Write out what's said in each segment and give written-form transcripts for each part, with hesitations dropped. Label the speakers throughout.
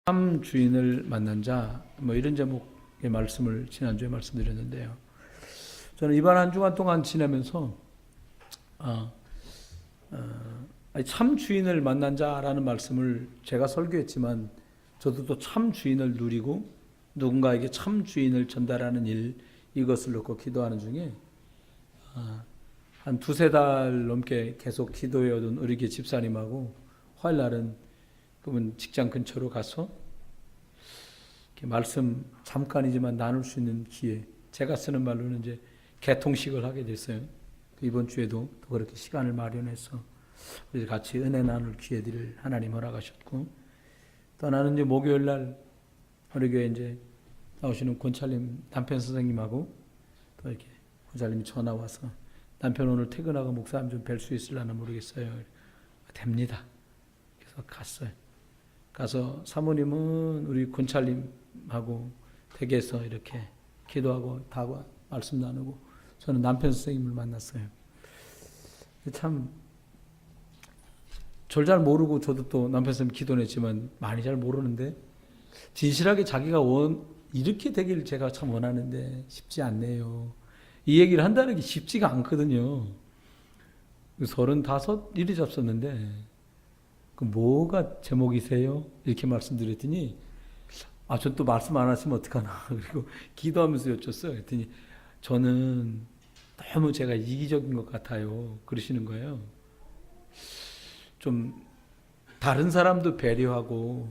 Speaker 1: 참 주인을 만난 자, 이런 제목의 말씀을 지난주에 말씀드렸는데요. 저는 이번 한 주간 동안 지내면서 참 주인을 만난 자라는 말씀을 제가 설교했지만 저도 또 참 주인을 누리고 누군가에게 참 주인을 전달하는 일, 이것을 놓고 기도하는 중에 한 두세 달 넘게 계속 기도해오던 우리 교회 집사님하고 화요일 날은 그분 직장 근처로 가서 이렇게 말씀 잠깐이지만 나눌 수 있는 기회, 제가 쓰는 말로는 이제 개통식을 하게 됐어요. 이번 주에도 또 그렇게 시간을 마련해서 우리 같이 은혜 나눌 기회들을 하나님 허락하셨고, 또 나는 이제 목요일 날 우리 교회 이제 나오시는 권찰님 남편 선생님하고 또 이렇게 권찰님이 전화 와서 남편 오늘 퇴근하고 목사님 좀 뵐 수 있을려나 모르겠어요. 됩니다. 그래서 갔어요. 가서 사모님은 우리 권찰님하고 댁에서 이렇게 기도하고 다 말씀 나누고, 저는 남편 선생님을 만났어요. 참 절 잘 모르고 저도 또 남편 선생님 기도는 했지만 많이 잘 모르는데 진실하게 자기가 이렇게 되길 제가 참 원하는데 쉽지 않네요. 이 얘기를 한다는 게 쉽지가 않거든요. 35 일이 잡섰는데 그 뭐가 제목이세요? 이렇게 말씀드렸더니 저 또 말씀 안 하시면 어떡하나. 그리고 기도하면서 여쭸어요. 그랬더니 저는 너무 제가 이기적인 것 같아요. 그러시는 거예요. 좀 다른 사람도 배려하고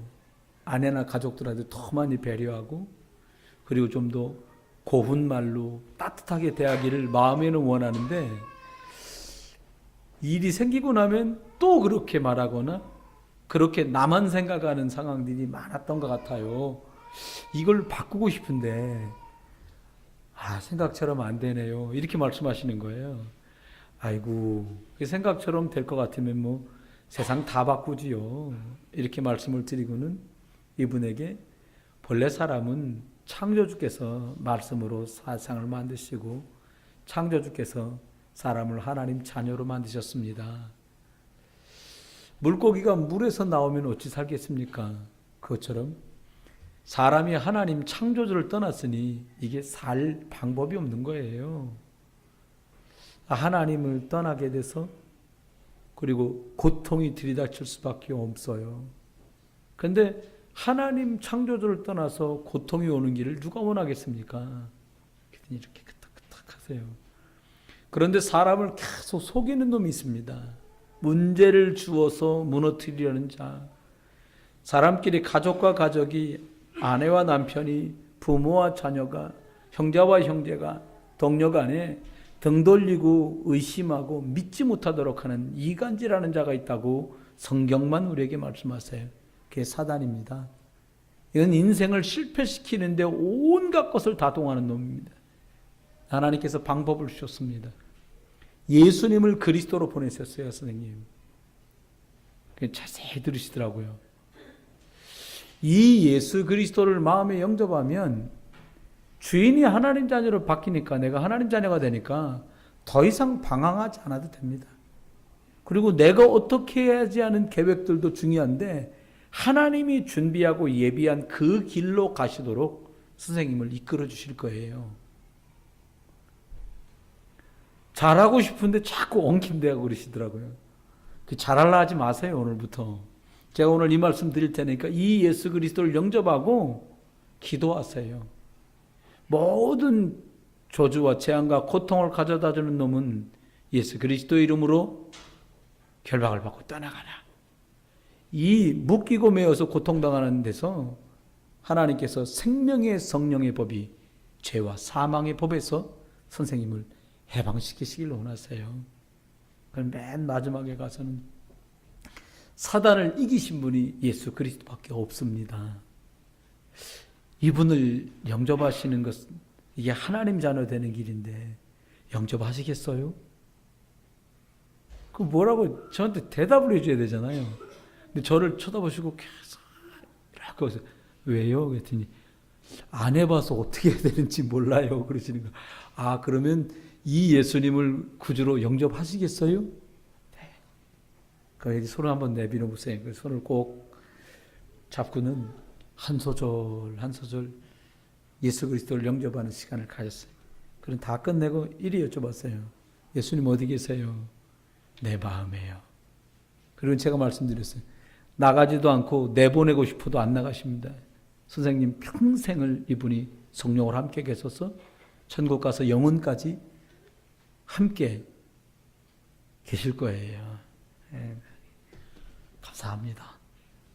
Speaker 1: 아내나 가족들한테 더 많이 배려하고, 그리고 좀 더 고운 말로 따뜻하게 대하기를 마음에는 원하는데 일이 생기고 나면 또 그렇게 말하거나 그렇게 나만 생각하는 상황들이 많았던 것 같아요. 이걸 바꾸고 싶은데 생각처럼 안 되네요. 이렇게 말씀하시는 거예요. 아이고, 생각처럼 될 것 같으면 세상 다 바꾸지요. 이렇게 말씀을 드리고는 이분에게 본래 사람은 창조주께서 말씀으로 세상을 만드시고 창조주께서 사람을 하나님 자녀로 만드셨습니다. 물고기가 물에서 나오면 어찌 살겠습니까? 그것처럼 사람이 하나님 창조주를 떠났으니 이게 살 방법이 없는 거예요. 하나님을 떠나게 돼서 그리고 고통이 들이닥칠 수밖에 없어요. 그런데 하나님 창조주를 떠나서 고통이 오는 길을 누가 원하겠습니까? 이렇게 끄덕끄덕 하세요. 그런데 사람을 계속 속이는 놈이 있습니다. 문제를 주어서 무너뜨리려는 자, 사람끼리 가족과 가족이, 아내와 남편이, 부모와 자녀가, 형제와 형제가, 동료 간에 등 돌리고 의심하고 믿지 못하도록 하는 이간질하는 자가 있다고 성경만 우리에게 말씀하세요. 그게 사단입니다. 이건 인생을 실패시키는데 온갖 것을 다 동하는 놈입니다. 하나님께서 방법을 주셨습니다. 예수님을 그리스도로 보내셨어요, 선생님. 자세히 들으시더라고요. 이 예수 그리스도를 마음에 영접하면 주인이 하나님 자녀로 바뀌니까, 내가 하나님 자녀가 되니까 더 이상 방황하지 않아도 됩니다. 그리고 내가 어떻게 해야지 하는 계획들도 중요한데 하나님이 준비하고 예비한 그 길로 가시도록 선생님을 이끌어 주실 거예요. 잘하고 싶은데 자꾸 엉킨대고 그러시더라고요. 잘하려 하지 마세요, 오늘부터. 제가 오늘 이 말씀 드릴 테니까 이 예수 그리스도를 영접하고 기도하세요. 모든 저주와 재앙과 고통을 가져다 주는 놈은 예수 그리스도 이름으로 결박을 받고 떠나가라. 이 묶이고 매어서 고통당하는 데서 하나님께서 생명의 성령의 법이 죄와 사망의 법에서 선생님을 해방시키시길 원하세요. 그럼 맨 마지막에 가서는 사단을 이기신 분이 예수 그리스도밖에 없습니다. 이분을 영접하시는 것은 이게 하나님 자녀 되는 길인데 영접하시겠어요? 그 뭐라고 저한테 대답을 해줘야 되잖아요. 근데 저를 쳐다보시고 계속 이렇게 하세요. 왜요? 그랬더니 안 해봐서 어떻게 해야 되는지 몰라요. 그러시는 거예요. 그러면 이 예수님을 구주로 영접하시겠어요? 네. 그러니까 손을 한번 내밀어 보세요. 손을 꼭 잡고는 한 소절 한 소절 예수 그리스도를 영접하는 시간을 가졌어요. 그럼 다 끝내고 이리 여쭤봤어요. 예수님 어디 계세요? 내 마음에요. 그리고 제가 말씀드렸어요. 나가지도 않고 내보내고 싶어도 안 나가십니다. 선생님 평생을 이분이 성령으로 함께 계셔서 천국 가서 영혼까지 함께 계실 거예요. 예, 감사합니다.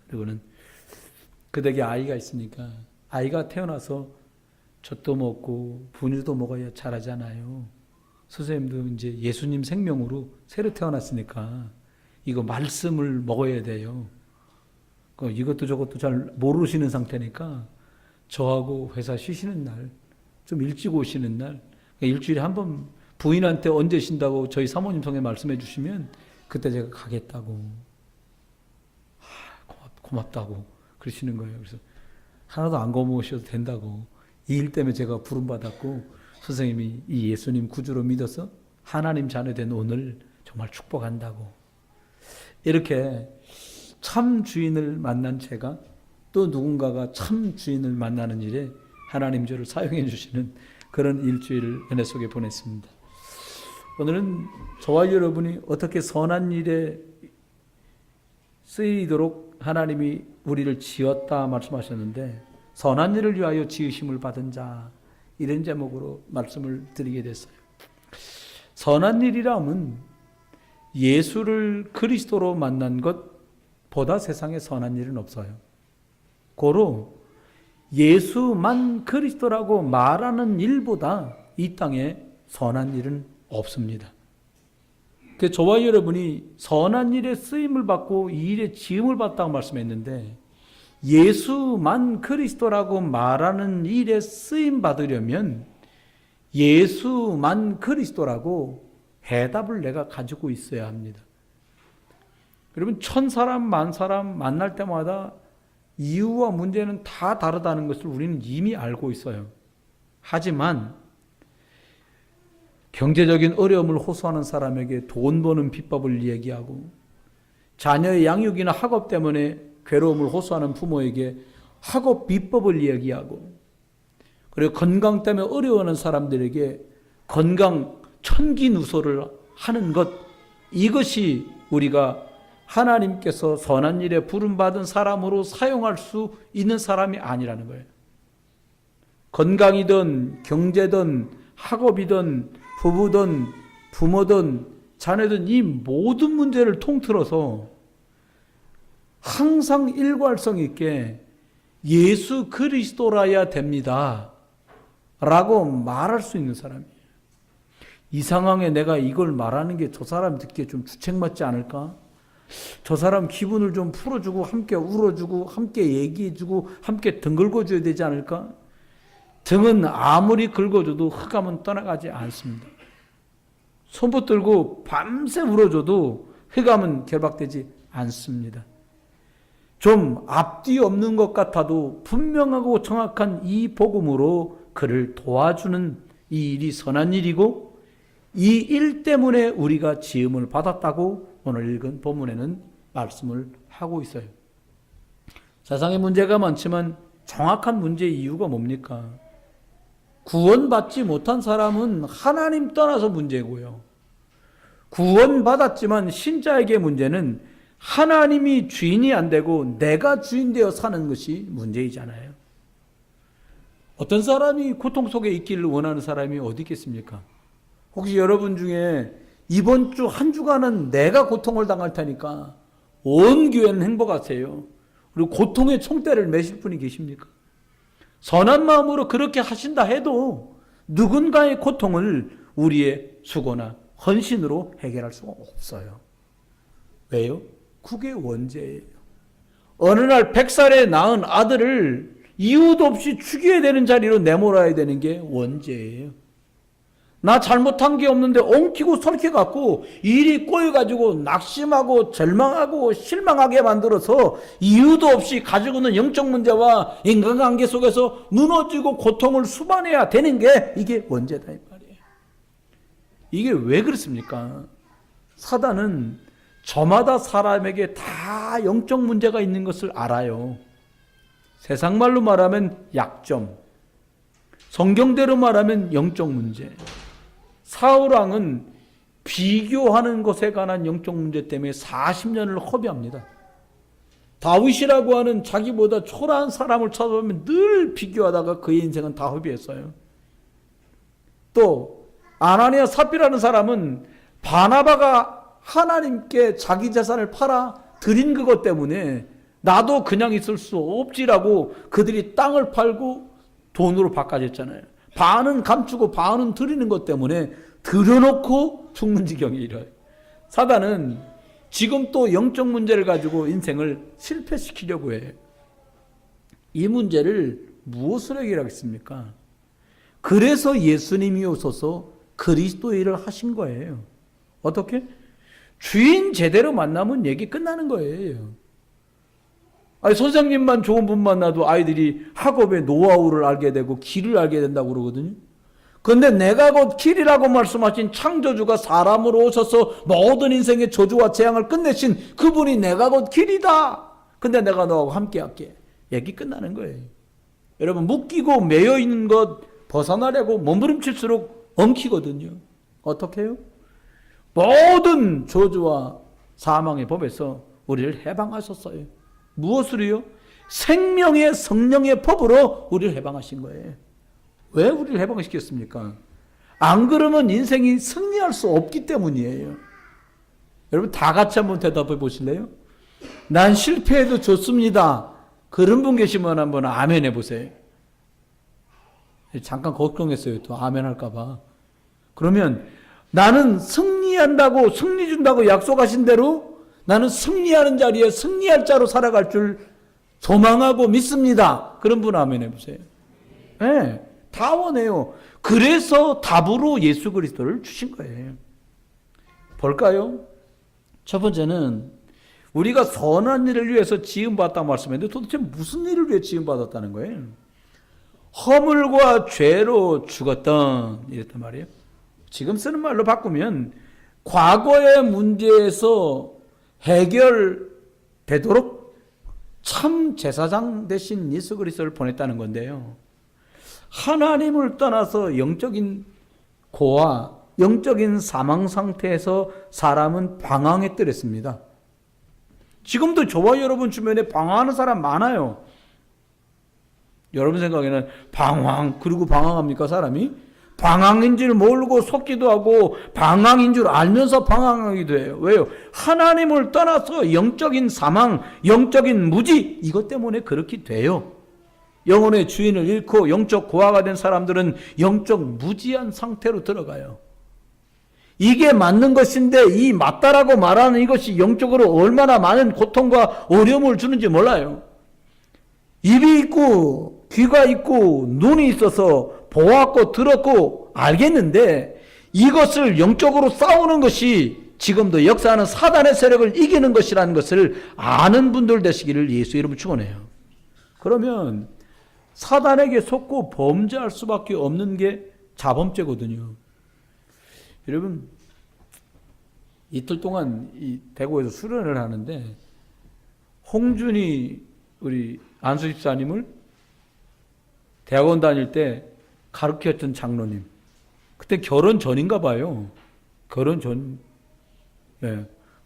Speaker 1: 그리고는 그 댁에 아이가 있으니까 아이가 태어나서 젖도 먹고 분유도 먹어야 자라잖아요. 선생님도 이제 예수님 생명으로 새로 태어났으니까 이거 말씀을 먹어야 돼요. 이것도 저것도 잘 모르시는 상태니까 저하고 회사 쉬시는 날, 좀 일찍 오시는 날, 일주일에 한 번 부인한테 언제 쉰다고 저희 사모님 통해 말씀해 주시면 그때 제가 가겠다고, 고맙다고 그러시는 거예요. 그래서 하나도 안 고마우셔도 된다고. 이 일 때문에 제가 부름받았고 선생님이 이 예수님 구주로 믿어서 하나님 자녀 된 오늘 정말 축복한다고. 이렇게 참 주인을 만난 제가 또 누군가가 참 주인을 만나는 일에 하나님 저를 사용해 주시는 그런 일주일을 은혜 속에 보냈습니다. 오늘은 저와 여러분이 어떻게 선한 일에 쓰이도록 하나님이 우리를 지었다 말씀하셨는데, 선한 일을 위하여 지으심을 받은 자, 이런 제목으로 말씀을 드리게 됐어요. 선한 일이라면 예수를 그리스도로 만난 것보다 세상에 선한 일은 없어요. 고로 예수만 그리스도라고 말하는 일보다 이 땅에 선한 일은 없습니다. 그래서 저와 여러분이 선한 일에 쓰임을 받고 이 일에 지음을 받다고 말씀했는데, 예수만 그리스도라고 말하는 일에 쓰임 받으려면 예수만 그리스도라고 해답을 내가 가지고 있어야 합니다. 여러분, 1000사람, 10,000사람 만날 때마다 이유와 문제는 다 다르다는 것을 우리는 이미 알고 있어요. 하지만 경제적인 어려움을 호소하는 사람에게 돈 버는 비법을 얘기하고, 자녀의 양육이나 학업 때문에 괴로움을 호소하는 부모에게 학업 비법을 이야기하고, 그리고 건강 때문에 어려워하는 사람들에게 건강 천기누설을 하는 것, 이것이 우리가 하나님께서 선한 일에 부름받은 사람으로 사용할 수 있는 사람이 아니라는 거예요. 건강이든 경제든 학업이든 부부든 부모든 자녀든 이 모든 문제를 통틀어서 항상 일관성 있게 예수 그리스도라야 됩니다 라고 말할 수 있는 사람이에요. 이 상황에 내가 이걸 말하는 게 저 사람 듣기에 좀 주책맞지 않을까? 저 사람 기분을 좀 풀어주고 함께 울어주고 함께 얘기해주고 함께 등 긁어줘야 되지 않을까? 등은 아무리 긁어줘도 흑암은 떠나가지 않습니다. 손 붙들고 밤새 울어줘도 흑암은 결박되지 않습니다. 좀 앞뒤 없는 것 같아도 분명하고 정확한 이 복음으로 그를 도와주는 이 일이 선한 일이고, 이 일 때문에 우리가 지음을 받았다고 오늘 읽은 본문에는 말씀을 하고 있어요. 세상에 문제가 많지만 정확한 문제의 이유가 뭡니까? 구원받지 못한 사람은 하나님 떠나서 문제고요. 구원받았지만 신자에게 문제는 하나님이 주인이 안 되고 내가 주인 되어 사는 것이 문제이잖아요. 어떤 사람이 고통 속에 있기를 원하는 사람이 어디 있겠습니까? 혹시 여러분 중에 이번 주 한 주간은 내가 고통을 당할 테니까 온 교회는 행복하세요, 그리고 고통의 총대를 매실 분이 계십니까? 선한 마음으로 그렇게 하신다 해도 누군가의 고통을 우리의 수고나 헌신으로 해결할 수가 없어요. 왜요? 그게 원죄예요. 어느 날 100살에 낳은 아들을 이유도 없이 죽여야 되는 자리로 내몰아야 되는 게 원죄예요. 나 잘못한 게 없는데 엉키고 설켜갖고 일이 꼬여가지고 낙심하고 절망하고 실망하게 만들어서 이유도 없이 가지고 있는 영적 문제와 인간관계 속에서 무너지고 고통을 수반해야 되는 게 이게 원죄다 이 말이에요. 이게 왜 그렇습니까? 사단은 저마다 사람에게 다 영적 문제가 있는 것을 알아요. 세상 말로 말하면 약점, 성경대로 말하면 영적 문제. 사울왕은 비교하는 것에 관한 영적 문제 때문에 40년을 허비합니다. 다윗이라고 하는 자기보다 초라한 사람을 찾아보면 늘 비교하다가 그의 인생은 다 허비했어요. 또 아나니아 삽비라는 사람은 바나바가 하나님께 자기 재산을 팔아 드린 그것 때문에 나도 그냥 있을 수 없지라고 그들이 땅을 팔고 돈으로 바꿔줬잖아요. 반은 감추고 반은 드리는 것 때문에 들여놓고 죽는 지경에 이르러요. 사단은 지금 또 영적 문제를 가지고 인생을 실패시키려고 해요. 이 문제를 무엇으로 해결하겠습니까? 그래서 예수님이 오셔서 그리스도 일을 하신 거예요. 어떻게? 주인 제대로 만나면 얘기 끝나는 거예요. 아니, 선생님만 좋은 분 만나도 아이들이 학업의 노하우를 알게 되고 길을 알게 된다고 그러거든요. 그런데 내가 곧 길이라고 말씀하신 창조주가 사람으로 오셔서 모든 인생의 저주와 재앙을 끝내신 그분이 내가 곧 길이다. 근데 내가 너하고 함께 할게. 얘기 끝나는 거예요. 여러분, 묶이고 매여 있는 것 벗어나려고 몸부림칠수록 엉키거든요. 어떻게 해요? 모든 저주와 사망의 법에서 우리를 해방하셨어요. 무엇으로요? 생명의 성령의 법으로 우리를 해방하신 거예요. 왜 우리를 해방시켰습니까? 안 그러면 인생이 승리할 수 없기 때문이에요. 여러분 다 같이 한번 대답해 보실래요? 난 실패해도 좋습니다. 그런 분 계시면 한번 아멘 해보세요. 잠깐 걱정했어요. 또 아멘 할까봐. 그러면 나는 승리한다고, 승리 준다고 약속하신 대로 나는 승리하는 자리에 승리할 자로 살아갈 줄 소망하고 믿습니다. 그런 분 아멘 해보세요. 네, 다 원해요. 그래서 답으로 예수 그리스도를 주신 거예요. 볼까요? 첫 번째는 우리가 선한 일을 위해서 지음받았다고 말씀했는데 도대체 무슨 일을 위해 지음받았다는 거예요? 허물과 죄로 죽었던 이랬단 말이에요. 지금 쓰는 말로 바꾸면 과거의 문제에서 해결되도록 참 제사장 대신 예수 그리스도를 보냈다는 건데요. 하나님을 떠나서 영적인 고아, 영적인 사망 상태에서 사람은 방황했더랬습니다. 지금도 저와 여러분 주변에 방황하는 사람 많아요. 여러분 생각에는 방황, 그리고 방황합니까 사람이? 방황인 줄 모르고 속기도 하고 방황인 줄 알면서 방황하기도 해요. 왜요? 하나님을 떠나서 영적인 사망, 영적인 무지, 이것 때문에 그렇게 돼요. 영혼의 주인을 잃고 영적 고아가 된 사람들은 영적 무지한 상태로 들어가요. 이게 맞는 것인데 이 맞다라고 말하는 이것이 영적으로 얼마나 많은 고통과 어려움을 주는지 몰라요. 입이 있고 귀가 있고 눈이 있어서 보았고 들었고 알겠는데 이것을 영적으로 싸우는 것이 지금도 역사하는 사단의 세력을 이기는 것이라는 것을 아는 분들 되시기를 예수 이름으로 축원해요. 그러면 사단에게 속고 범죄할 수밖에 없는 게 자범죄거든요. 여러분 이틀 동안 이 대구에서 수련을 하는데 홍준이 우리 안수 집사님을 대학원 다닐 때 가르쳤던 장로님, 그때 결혼 전인가 봐요. 결혼 전. 예.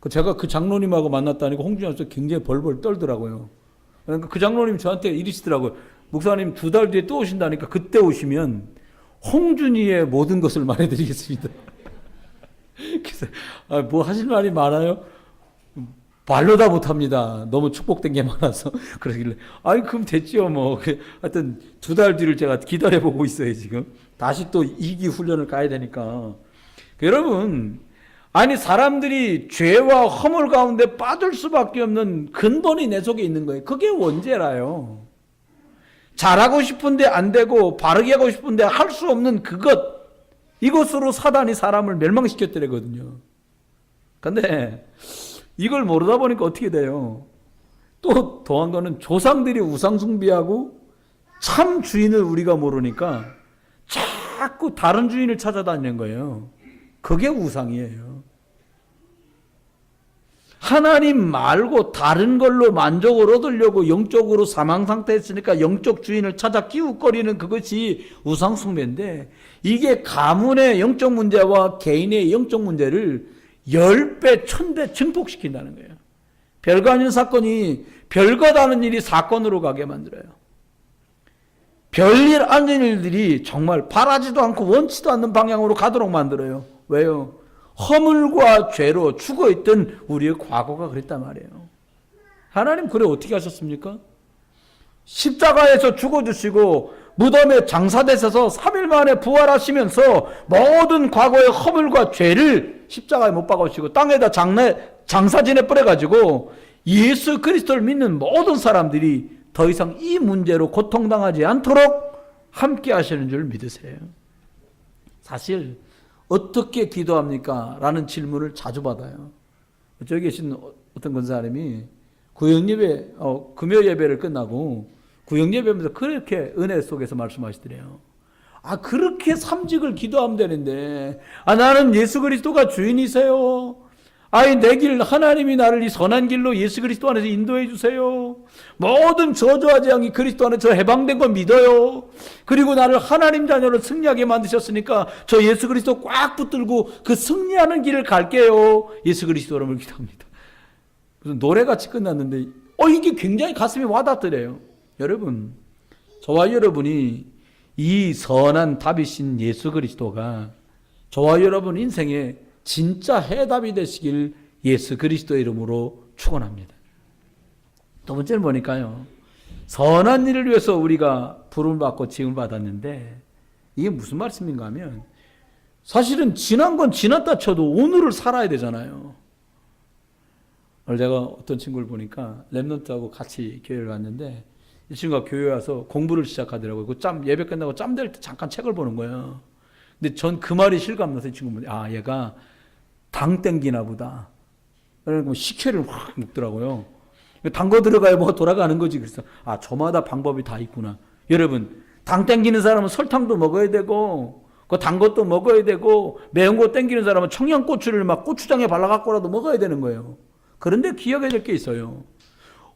Speaker 1: 제가 그 장로님하고 만났다니까 홍준이한테 굉장히 벌벌 떨더라고요. 그러니까 그 장로님이 저한테 이러시더라고요. 목사님 2달 뒤에 또 오신다니까 그때 오시면 홍준이의 모든 것을 말해드리겠습니다. 그래서 뭐 하실 말이 많아요? 말로 다 못합니다. 너무 축복된 게 많아서. 그러길래 아니 그럼 됐죠 뭐. 하여튼 2달 뒤를 제가 기다려보고 있어요 지금. 다시 또 2기 훈련을 가야 되니까. 여러분 아니 사람들이 죄와 허물 가운데 빠질 수밖에 없는 근본이 내 속에 있는 거예요. 그게 원죄라요. 잘하고 싶은데 안 되고 바르게 하고 싶은데 할 수 없는 그것, 이것으로 사단이 사람을 멸망시켰더래거든요. 근데 이걸 모르다 보니까 어떻게 돼요? 또 더한 거는 조상들이 우상숭배하고 참 주인을 우리가 모르니까 자꾸 다른 주인을 찾아다니는 거예요. 그게 우상이에요. 하나님 말고 다른 걸로 만족을 얻으려고 영적으로 사망 상태에 있으니까 영적 주인을 찾아 끼웃거리는 그것이 우상숭배인데, 이게 가문의 영적 문제와 개인의 영적 문제를 10배, 1000배 증폭시킨다는 거예요. 별거 아닌 사건이 별거다는 일이 사건으로 가게 만들어요. 별일 아닌 일들이 정말 바라지도 않고 원치도 않는 방향으로 가도록 만들어요. 왜요? 허물과 죄로 죽어있던 우리의 과거가 그랬단 말이에요. 하나님 그래 어떻게 하셨습니까? 십자가에서 죽어주시고 무덤에 장사되셔서 3일 만에 부활하시면서 모든 과거의 허물과 죄를 십자가에 못 박으시고 땅에다 장사 지내 뿌려가지고 예수 그리스도를 믿는 모든 사람들이 더 이상 이 문제로 고통당하지 않도록 함께 하시는 줄 믿으세요. 사실 어떻게 기도합니까? 라는 질문을 자주 받아요. 저기 계신 어떤 권사님이 구역예배, 금요 예배를 끝나고 구역예배하면서 그렇게 은혜 속에서 말씀하시더래요. 그렇게 삼직을 기도하면 되는데, 나는 예수 그리스도가 주인이세요. 내 길, 하나님이 나를 이 선한 길로 예수 그리스도 안에서 인도해 주세요. 모든 저주하지 않기 그리스도 안에서 해방된 거 믿어요. 그리고 나를 하나님 자녀로 승리하게 만드셨으니까 저 예수 그리스도 꽉 붙들고 그 승리하는 길을 갈게요. 예수 그리스도를 기도합니다. 무슨 노래같이 끝났는데 이게 굉장히 가슴에 와닿더래요. 여러분, 저와 여러분이 이 선한 답이신 예수 그리스도가 저와 여러분 인생에 진짜 해답이 되시길 예수 그리스도의 이름으로 축원합니다. 두 번째는 보니까요, 선한 일을 위해서 우리가 부름을 받고 지음을 받았는데, 이게 무슨 말씀인가 하면, 사실은 지난 건 지났다 쳐도 오늘을 살아야 되잖아요. 오늘 제가 어떤 친구를 보니까 랩런트하고 같이 교회를 갔는데, 이 친구가 교회 와서 공부를 시작하더라고요. 예배 끝나고 짬될 때 잠깐 책을 보는 거예요. 근데 전 그 말이 실감나서 이 친구분이, 얘가 당 땡기나 보다. 그러니까 식혜를 확 먹더라고요. 단 거 들어가야 뭐가 돌아가는 거지. 그래서 저마다 방법이 다 있구나. 여러분, 당 땡기는 사람은 설탕도 먹어야 되고, 그 단 것도 먹어야 되고, 매운 거 땡기는 사람은 청양고추를 막 고추장에 발라갖고라도 먹어야 되는 거예요. 그런데 기억해야 될 게 있어요.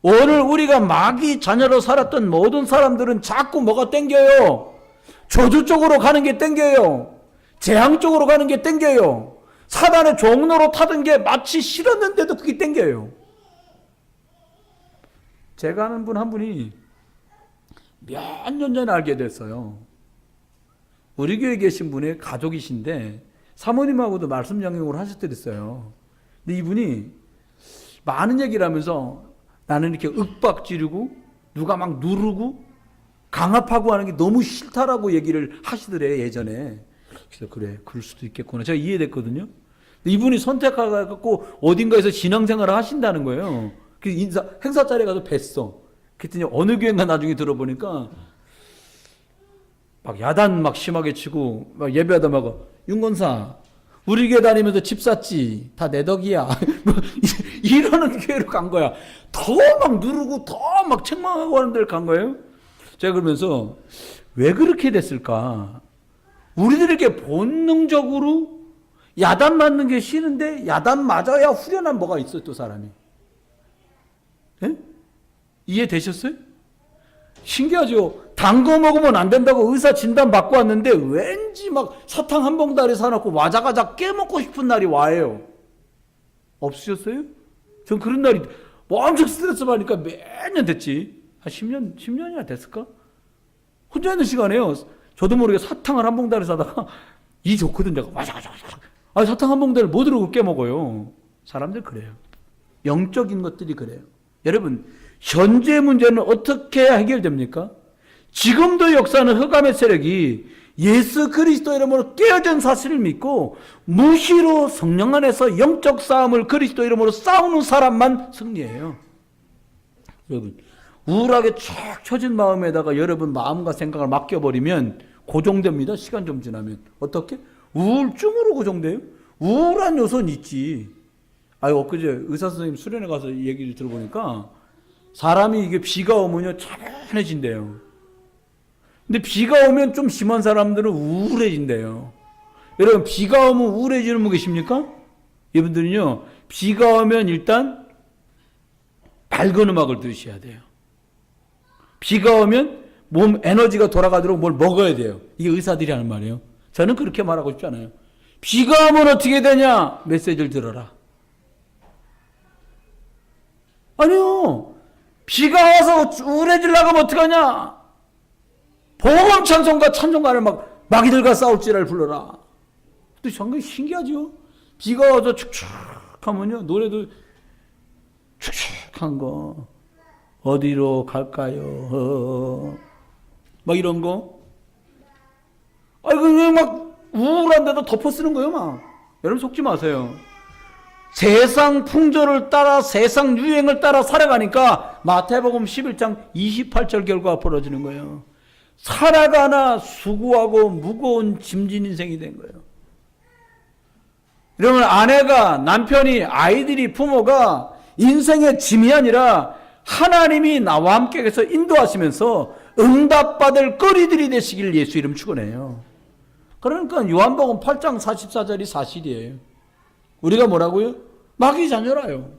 Speaker 1: 오늘 우리가 마귀 자녀로 살았던 모든 사람들은 자꾸 뭐가 땡겨요. 저주 쪽으로 가는 게 땡겨요. 재앙 쪽으로 가는 게 땡겨요. 사단의 종로로 타던 게 마치 싫었는데도 그게 땡겨요. 제가 아는 분 한 분이 몇 년 전에 알게 됐어요. 우리 교회에 계신 분의 가족이신데 사모님하고도 말씀 양육을 하셨더랬어요. 근데 이분이 많은 얘기를 하면서 나는 이렇게 윽박 지르고 누가 막 누르고 강압하고 하는 게 너무 싫다라고 얘기를 하시더래, 예전에. 그래서 그래, 그럴 수도 있겠구나. 제가 이해됐거든요. 이분이 선택해갖고 어딘가에서 신앙생활을 하신다는 거예요. 그래서 행사 자리에 가서 뵀어. 그랬더니 어느 교회인가 나중에 들어보니까 막 야단 막 심하게 치고 막 예배하다 막 윤건사 우리 교회 다니면서 집 샀지 다 내 덕이야. 이러는 교회로 간 거야. 더 막 누르고 더 막 책망하고 하는 데를 간 거예요. 제가 그러면서 왜 그렇게 됐을까? 우리들에게 본능적으로 야단 맞는 게 싫은데 야단 맞아야 후련한 뭐가 있어요, 또 사람이. 예? 이해되셨어요? 신기하죠? 단 거 먹으면 안 된다고 의사 진단 받고 왔는데 왠지 막 사탕 한 봉다리 사놓고 와자가자 깨먹고 싶은 날이 와요. 없으셨어요? 전 그런 날이 엄청 스트레스 받으니까 매년 됐지. 한 10년이나 됐을까? 혼자 있는 시간에요. 저도 모르게 사탕을 한 봉다리 사다가 이 좋거든. 내가 와자가자. 사탕 한 봉다리를 못 들고 깨먹어요. 사람들 그래요. 영적인 것들이 그래요. 여러분, 현재 문제는 어떻게 해결됩니까? 지금도 역사는 흑암의 세력이 예수 그리스도 이름으로 깨어진 사실을 믿고 무시로 성령 안에서 영적 싸움을 그리스도 이름으로 싸우는 사람만 승리해요. 여러분, 우울하게 쫙 처진 마음에다가 여러분 마음과 생각을 맡겨버리면 고정됩니다. 시간 좀 지나면. 어떻게? 우울증으로 고정돼요? 우울한 요소는 있지. 엊그제 의사 선생님 수련회 가서 얘기를 들어보니까 사람이 이게 비가 오면요 차분해진대요. 근데 비가 오면 좀 심한 사람들은 우울해진대요. 여러분, 비가 오면 우울해지는 분 계십니까? 이분들은요, 비가 오면 일단 맑은 음악을 들으셔야 돼요. 비가 오면 몸 에너지가 돌아가도록 뭘 먹어야 돼요. 이게 의사들이 하는 말이에요. 저는 그렇게 말하고 싶지 않아요. 비가 오면 어떻게 되냐? 메시지를 들어라. 아니요. 비가 와서 우울해지려고 하면 어떡하냐? 복음 찬송가 찬송가를 막 마귀들과 싸울지를 불러라. 또 정말 신기하죠? 비가 와서 축축하면요. 노래도 축축한 거. 어디로 갈까요? 막 이런 거. 아이고, 막 우울한데도 덮어 쓰는 거예요, 막. 여러분 속지 마세요. 세상 풍조를 따라 세상 유행을 따라 살아가니까 마태복음 11장 28절 결과가 벌어지는 거예요. 살아가나 수고하고 무거운 짐진 인생이 된 거예요. 여러분, 아내가, 남편이, 아이들이, 부모가 인생의 짐이 아니라 하나님이 나와 함께 해서 인도하시면서 응답받을 거리들이 되시길 예수 이름 축원해요. 그러니까 요한복음 8장 44절이 사실이에요. 우리가 뭐라고요? 마귀 자녀라요.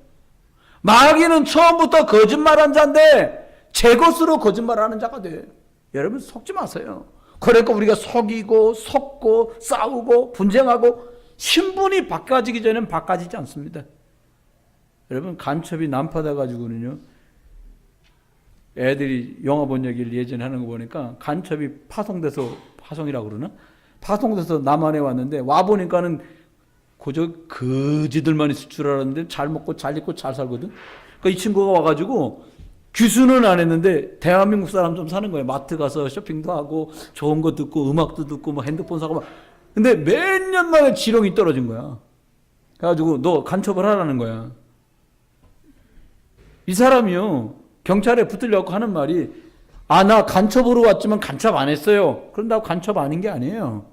Speaker 1: 마귀는 처음부터 거짓말한 자인데 제 것으로 거짓말하는 자가 돼요. 여러분 속지 마세요. 그러니까 우리가 속이고 속고 싸우고 분쟁하고 신분이 바꿔지기 전에는 바꿔지지 않습니다. 여러분 간첩이 난파돼 가지고는요. 애들이 영화 본 얘기를 예전에 하는 거 보니까 간첩이 파송이라고 그러나? 파송돼서 남한에 왔는데 와보니까는 그저 거지들만 있을 줄 알았는데 잘 먹고 잘 입고 잘 살거든. 그러니까 이 친구가 와가지고 귀순은 안 했는데 대한민국 사람 좀 사는 거예요. 마트 가서 쇼핑도 하고 좋은 거 듣고 음악도 듣고 뭐 핸드폰 사고 막. 근데 몇 년 만에 지렁이 떨어진 거야. 그래가지고 너 간첩을 하라는 거야. 이 사람이요. 경찰에 붙으려고 하는 말이 나 간첩으로 왔지만 간첩 안 했어요. 그런다고 간첩 아닌 게 아니에요.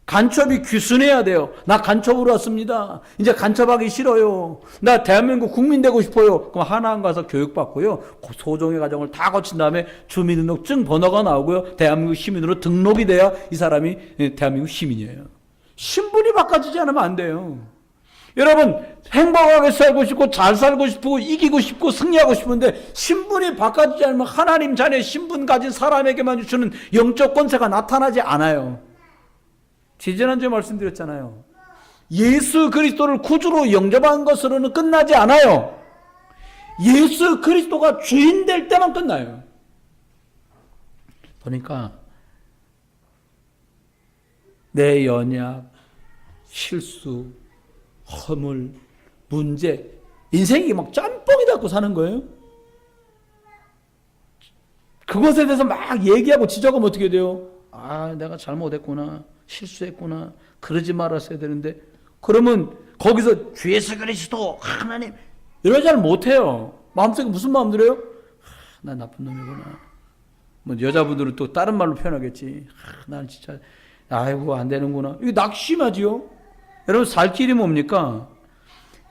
Speaker 1: 간첩이 귀순해야 돼요. 나 간첩으로 왔습니다. 이제 간첩하기 싫어요. 나 대한민국 국민 되고 싶어요. 그럼 하나원 가서 교육받고요. 소정의 과정을 다 거친 다음에 주민등록증 번호가 나오고요. 대한민국 시민으로 등록이 돼야 이 사람이 대한민국 시민이에요. 신분이 바꿔지지 않으면 안 돼요. 여러분 행복하게 살고 싶고 잘 살고 싶고 이기고 싶고 승리하고 싶은데 신분이 바꿔지지 않으면 하나님 자녀의 신분 가진 사람에게만 주시는 영적 권세가 나타나지 않아요. 지지난주에 말씀드렸잖아요. 예수 그리스도를 구주로 영접한 것으로는 끝나지 않아요. 예수 그리스도가 주인 될 때만 끝나요. 보니까 내 연약, 실수, 허물, 문제, 인생이 막 짬뽕이 갖고 사는 거예요. 그것에 대해서 막 얘기하고 지적하면 어떻게 돼요? 내가 잘못했구나. 실수했구나. 그러지 말았어야 되는데. 그러면 거기서 주 예수 그리스도 하나님 이러지 잘 못해요. 마음속에 무슨 마음 들어요? 나 나쁜 놈이구나. 뭐 여자분들은 또 다른 말로 표현하겠지. 난 진짜 아이고 안 되는구나. 이게 낙심하지요. 여러분 살 길이 뭡니까?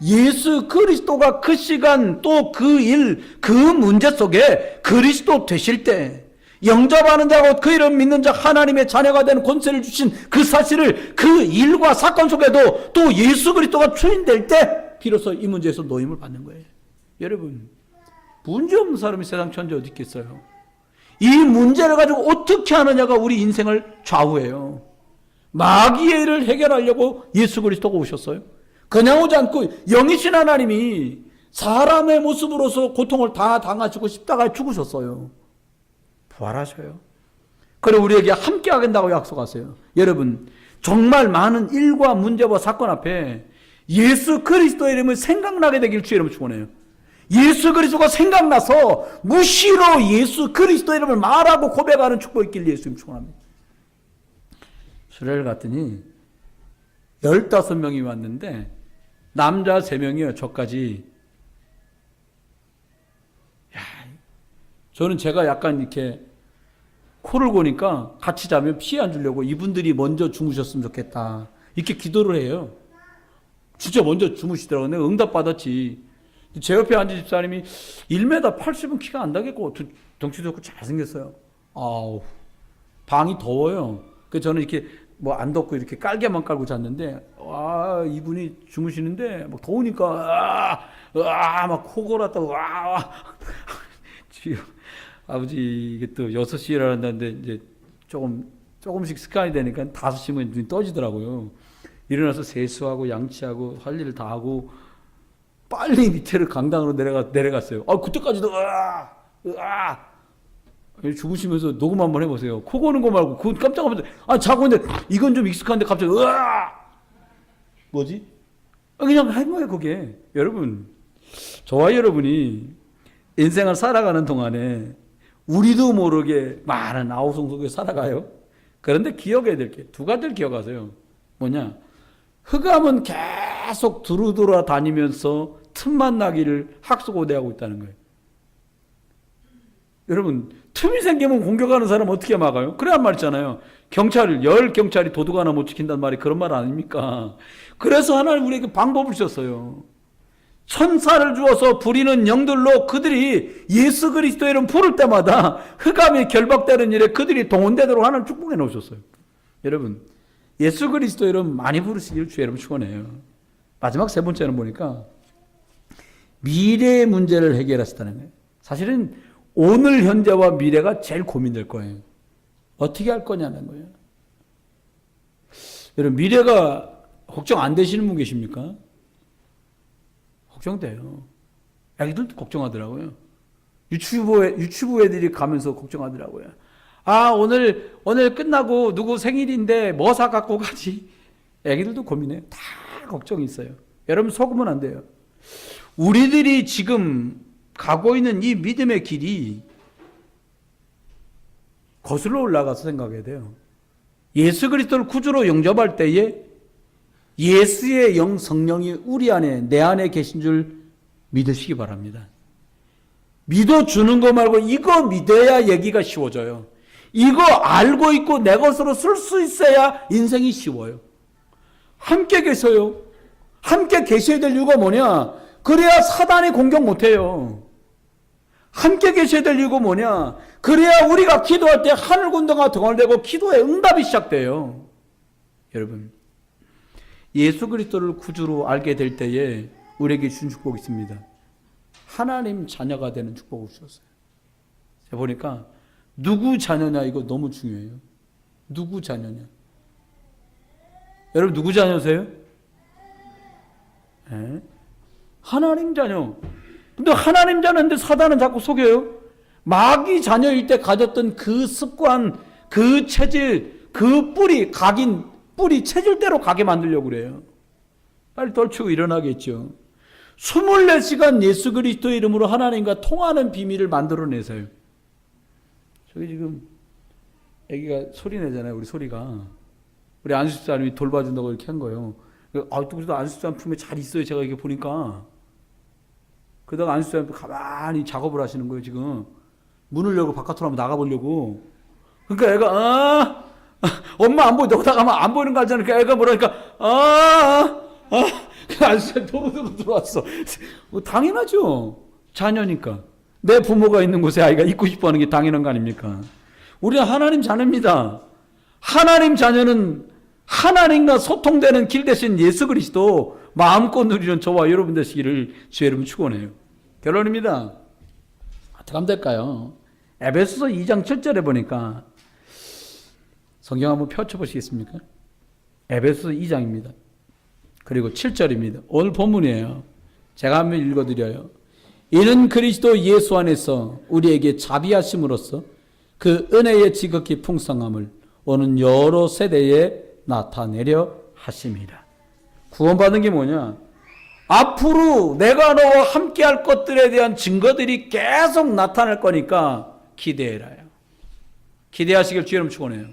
Speaker 1: 예수 그리스도가 그 시간 또 그 일, 그 문제 속에 그리스도 되실 때 영접하는 자고 그 이름 믿는 자 하나님의 자녀가 되는 권세를 주신 그 사실을 그 일과 사건 속에도 또 예수 그리스도가 주인될 때 비로소 이 문제에서 노임을 받는 거예요. 여러분 문제 없는 사람이 세상 천재 어디 있겠어요? 이 문제를 가지고 어떻게 하느냐가 우리 인생을 좌우해요. 마귀의 일을 해결하려고 예수 그리스도가 오셨어요. 그냥 오지 않고 영이신 하나님이 사람의 모습으로서 고통을 다 당하시고 십자가에 죽으셨어요. 부활하셔요. 그리고 우리에게 함께 하겠다고 약속하세요. 여러분 정말 많은 일과 문제와 사건 앞에 예수 그리스도의 이름을 생각나게 되길 주의 이름으로 축원해요. 예수 그리스도가 생각나서 무시로 예수 그리스도의 이름을 말하고 고백하는 축복이 있길 예수 이름 축원합니다. 수레를 갔더니 15명이 왔는데 남자 3명이요. 저까지. 저는 제가 약간 이렇게 코를 고니까 같이 자면 피해 안 주려고 이분들이 먼저 주무셨으면 좋겠다. 이렇게 기도를 해요. 진짜 먼저 주무시더라고요. 내가 응답 받았지. 제 옆에 앉은 집사님이 1m 80은 키가 안 나겠고 덩치도 좋고 잘생겼어요. 방이 더워요. 그래서 저는 이렇게 뭐 안 덮고 이렇게 깔개만 깔고 잤는데 와, 이분이 주무시는데 막 더우니까 막 코 골았다고 지금 아버지 이게 또 6시에 일어난다는데 이제 조금씩 습관이 되니까 5시면 눈이 떠지더라고요. 일어나서 세수하고 양치하고 할 일을 다 하고 빨리 밑에를 강당으로 내려갔어요. 그때까지도 주무시면서 녹음 한번 해보세요. 코 고는 거 말고 그건 깜짝 놀랐어요. 자고 있는데 이건 좀 익숙한데 갑자기 뭐지? 그냥 한 거예요, 그게. 여러분, 저와 여러분이 인생을 살아가는 동안에 우리도 모르게 많은 아우성 속에 살아가요. 그런데 기억해야 될 게 2가지를 기억하세요. 뭐냐? 흑암은 계속 두루두루 다니면서 틈만 나기를 학수고대하고 있다는 거예요. 여러분, 틈이 생기면 공격하는 사람 어떻게 막아요? 그래 한 말 있잖아요. 경찰이 도둑 하나 못 지킨다는 말이 그런 말 아닙니까? 그래서 하나님 우리에게 방법을 주셨어요. 천사를 주어서 부리는 영들로 그들이 예수 그리스도의 이름 부를 때마다 흑암이 결박되는 일에 그들이 동원되도록 하나님 축복해 놓으셨어요. 여러분, 예수 그리스도의 이름 많이 부르시길 주의 이름 축원해요. 마지막 3번째는 보니까 미래의 문제를 해결하셨다는 거예요. 사실은 오늘 현재와 미래가 제일 고민될 거예요. 어떻게 할 거냐는 거예요. 여러분, 미래가 걱정 안 되시는 분 계십니까? 걱정돼요. 애기들도 걱정하더라고요. 유치부 애들이 가면서 걱정하더라고요. 오늘 끝나고 누구 생일인데 뭐 사갖고 가지? 애기들도 고민해요. 다 걱정이 있어요. 여러분, 속으면 안 돼요. 우리들이 지금 가고 있는 이 믿음의 길이 거슬러 올라가서 생각해야 돼요. 예수 그리스도를 구주로 영접할 때에 예수의 영 성령이 우리 안에 내 안에 계신 줄 믿으시기 바랍니다. 믿어주는 거 말고 이거 믿어야 얘기가 쉬워져요. 이거 알고 있고 내 것으로 쓸 수 있어야 인생이 쉬워요. 함께 계셔요. 함께 계셔야 될 이유가 뭐냐? 그래야 사단이 공격 못해요. 함께 계셔야 될 이유가 뭐냐? 그래야 우리가 기도할 때 하늘 군대가 동원되고 기도의 응답이 시작돼요. 여러분, 예수 그리스도를 구주로 알게 될 때에 우리에게 주신 축복이 있습니다. 하나님 자녀가 되는 축복을 주셨어요. 제가 보니까 누구 자녀냐 이거 너무 중요해요. 누구 자녀냐. 여러분, 누구 자녀세요? 네? 하나님 자녀. 근데 하나님 자녀인데 사단은 자꾸 속여요. 마귀 자녀일 때 가졌던 그 습관, 그 체질, 그 뿌리, 뿌리 체질대로 가게 만들려고 그래요. 빨리 떨치고 일어나겠죠. 24시간 예수 그리스도의 이름으로 하나님과 통하는 비밀을 만들어내세요. 저기 지금 애기가 소리 내잖아요. 우리 소리가. 우리 안수집사님이 돌봐준다고 이렇게 한 거예요. 그래도 안수집사님 품에 잘 있어요. 제가 이렇게 보니까. 그러다가 안수집사님 가만히 작업을 하시는 거예요. 지금. 문을 열고 바깥으로 한번 나가보려고. 그러니까 애가 엄마 안 보여. 너다 가면 안 보이는 거 알잖아. 그러니까 애가 뭐라니까 그 안수집사님 도로도로 들어왔어. 당연하죠. 자녀니까. 내 부모가 있는 곳에 아이가 있고 싶어하는 게 당연한 거 아닙니까? 우리는 하나님 자녀입니다. 하나님 자녀는 하나님과 소통되는 길 대신 예수 그리스도 마음껏 누리는 저와 여러분 되시기를 주의 이름으로 축원해요. 결론입니다. 어떻게 하면 될까요? 에베소서 2장 7절에 보니까 성경 한번 펼쳐보시겠습니까? 에베소서 2장입니다. 그리고 7절입니다. 오늘 본문이에요. 제가 한번 읽어드려요. 이는 그리스도 예수 안에서 우리에게 자비하심으로써 그 은혜의 지극히 풍성함을 오는 여러 세대에 나타내려 하심이라. 구원받은 게 뭐냐? 앞으로 내가 너와 함께 할 것들에 대한 증거들이 계속 나타날 거니까 기대해라요. 기대하시길 주님 축원해요.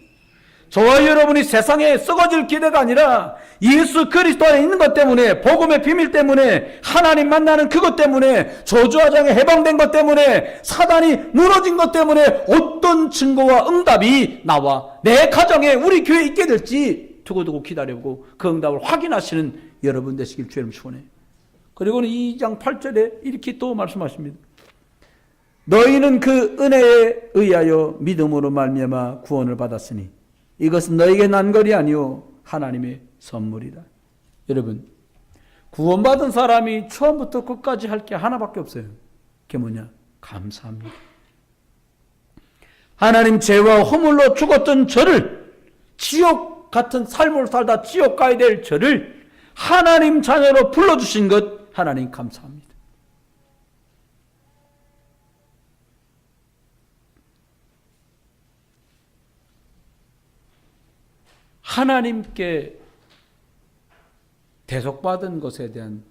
Speaker 1: 저와 여러분이 세상에 썩어질 기대가 아니라 예수 그리스도 안에 있는 것 때문에, 복음의 비밀 때문에, 하나님 만나는 그것 때문에, 저주화장에 해방된 것 때문에, 사단이 무너진 것 때문에 어떤 증거와 응답이 나와 내 가정에 우리 교회에 있게 될지 두고두고 기다려보고 그 응답을 확인하시는 여러분 되시길 주님 축원해요. 그리고는 2장 8절에 이렇게 또 말씀하십니다. 너희는 그 은혜에 의하여 믿음으로 말미암아 구원을 받았으니 이것은 너에게 난 것이 아니요 하나님의 선물이다. 여러분, 구원받은 사람이 처음부터 끝까지 할 게 하나밖에 없어요. 그게 뭐냐? 감사합니다. 하나님, 죄와 허물로 죽었던 저를, 지옥 같은 삶을 살다 지옥 가야 될 저를 하나님 자녀로 불러주신 것, 하나님 감사합니다. 하나님께 대속받은 것에 대한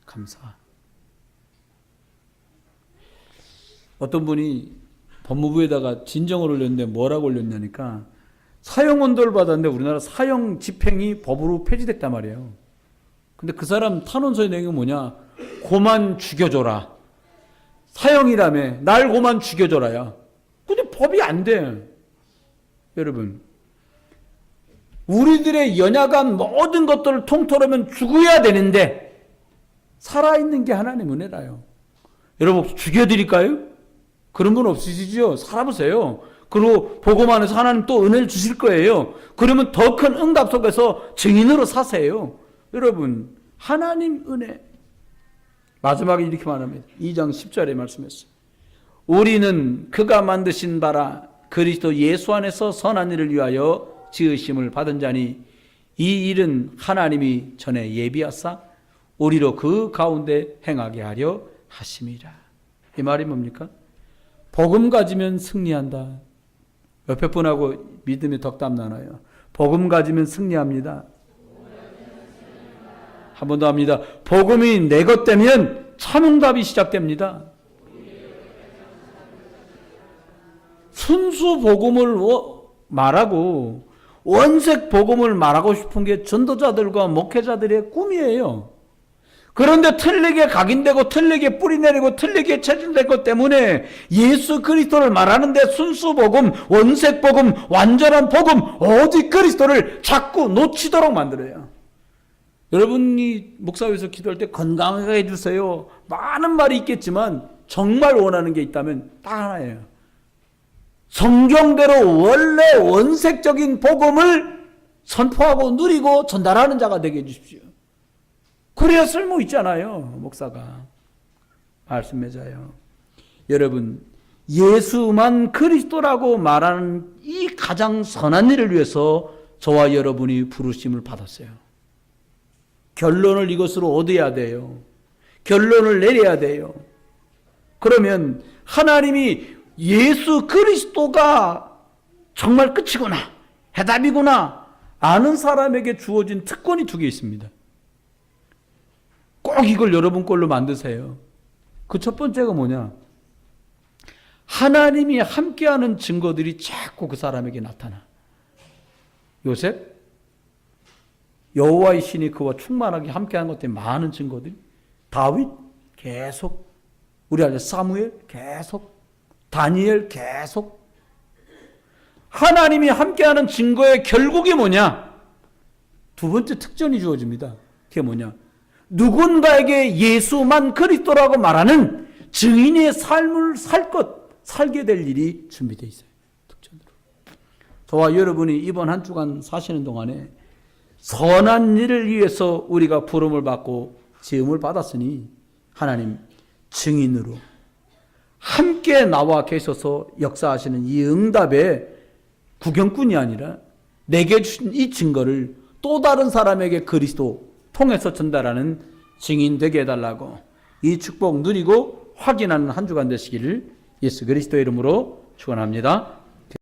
Speaker 1: 감사. 어떤 분이 법무부에다가 진정을 올렸는데 뭐라고 올렸냐니까, 사형언도를 받았는데 우리나라 사형 집행이 법으로 폐지됐단 말이에요. 근데 그 사람 탄원서의 내용이 뭐냐? 고만 죽여줘라. 사형이라며 날 고만 죽여줘라야. 근데 법이 안 돼. 여러분, 우리들의 연약한 모든 것들을 통틀으면 죽어야 되는데 살아있는 게 하나님 은혜라요. 여러분, 죽여드릴까요? 그런 분 없으시죠? 살아보세요. 그리고 복음 안에서 하나님 또 은혜를 주실 거예요. 그러면 더 큰 응답 속에서 증인으로 사세요. 여러분, 하나님 은혜. 마지막에 이렇게 말합니다. 2장 10절에 말씀했어요. 우리는 그가 만드신 바라 그리스도 예수 안에서 선한 일을 위하여 지으심을 받은 자니 이 일은 하나님이 전에 예비하사 우리로 그 가운데 행하게 하려 하심이라. 이 말이 뭡니까? 복음 가지면 승리한다. 옆에 분하고 믿음의 덕담 나눠요. 복음 가지면 승리합니다. 한 번 더 합니다. 복음이 내 것 되면 참응답이 시작됩니다. 순수 복음을 말하고 원색 복음을 말하고 싶은 게 전도자들과 목회자들의 꿈이에요. 그런데 틀리게 각인되고 틀리게 뿌리내리고 틀리게 체질된 것 때문에 예수 그리스도를 말하는데 순수 복음, 원색 복음, 완전한 복음, 오직 그리스도를 자꾸 놓치도록 만들어요. 여러분이 목사회에서 기도할 때 건강하게 해주세요. 많은 말이 있겠지만 정말 원하는 게 있다면 딱 하나예요. 성경대로 원래 원색적인 복음을 선포하고 누리고 전달하는 자가 되게 해주십시오. 그래야 쓸모 있잖아요. 목사가 말씀 맺어요. 여러분, 예수만 그리스도라고 말하는 이 가장 선한 일을 위해서 저와 여러분이 부르심을 받았어요. 결론을 이것으로 얻어야 돼요. 결론을 내려야 돼요. 그러면 하나님이 예수 그리스도가 정말 끝이구나, 해답이구나 아는 사람에게 주어진 특권이 두 개 있습니다. 꼭 이걸 여러분 걸로 만드세요. 그 첫 번째가 뭐냐? 하나님이 함께하는 증거들이 자꾸 그 사람에게 나타나. 요셉, 여호와의 신이 그와 충만하게 함께하는 것 때문에 많은 증거들이. 다윗 계속, 우리 아들 사무엘 계속, 다니엘 계속. 하나님이 함께하는 증거의 결국이 뭐냐? 두 번째 특전이 주어집니다. 그게 뭐냐? 누군가에게 예수만 그리스도라고 말하는 증인의 삶을 살게 될 일이 준비되어 있어요. 특전으로. 저와 여러분이 이번 한 주간 사시는 동안에 선한 일을 위해서 우리가 부름을 받고 지음을 받았으니 하나님 증인으로 함께 나와 계셔서 역사하시는 이 응답의 구경꾼이 아니라 내게 주신 이 증거를 또 다른 사람에게 그리스도 통해서 전달하는 증인 되게 해달라고, 이 축복 누리고 확인하는 한 주간 되시기를 예수 그리스도의 이름으로 축원합니다.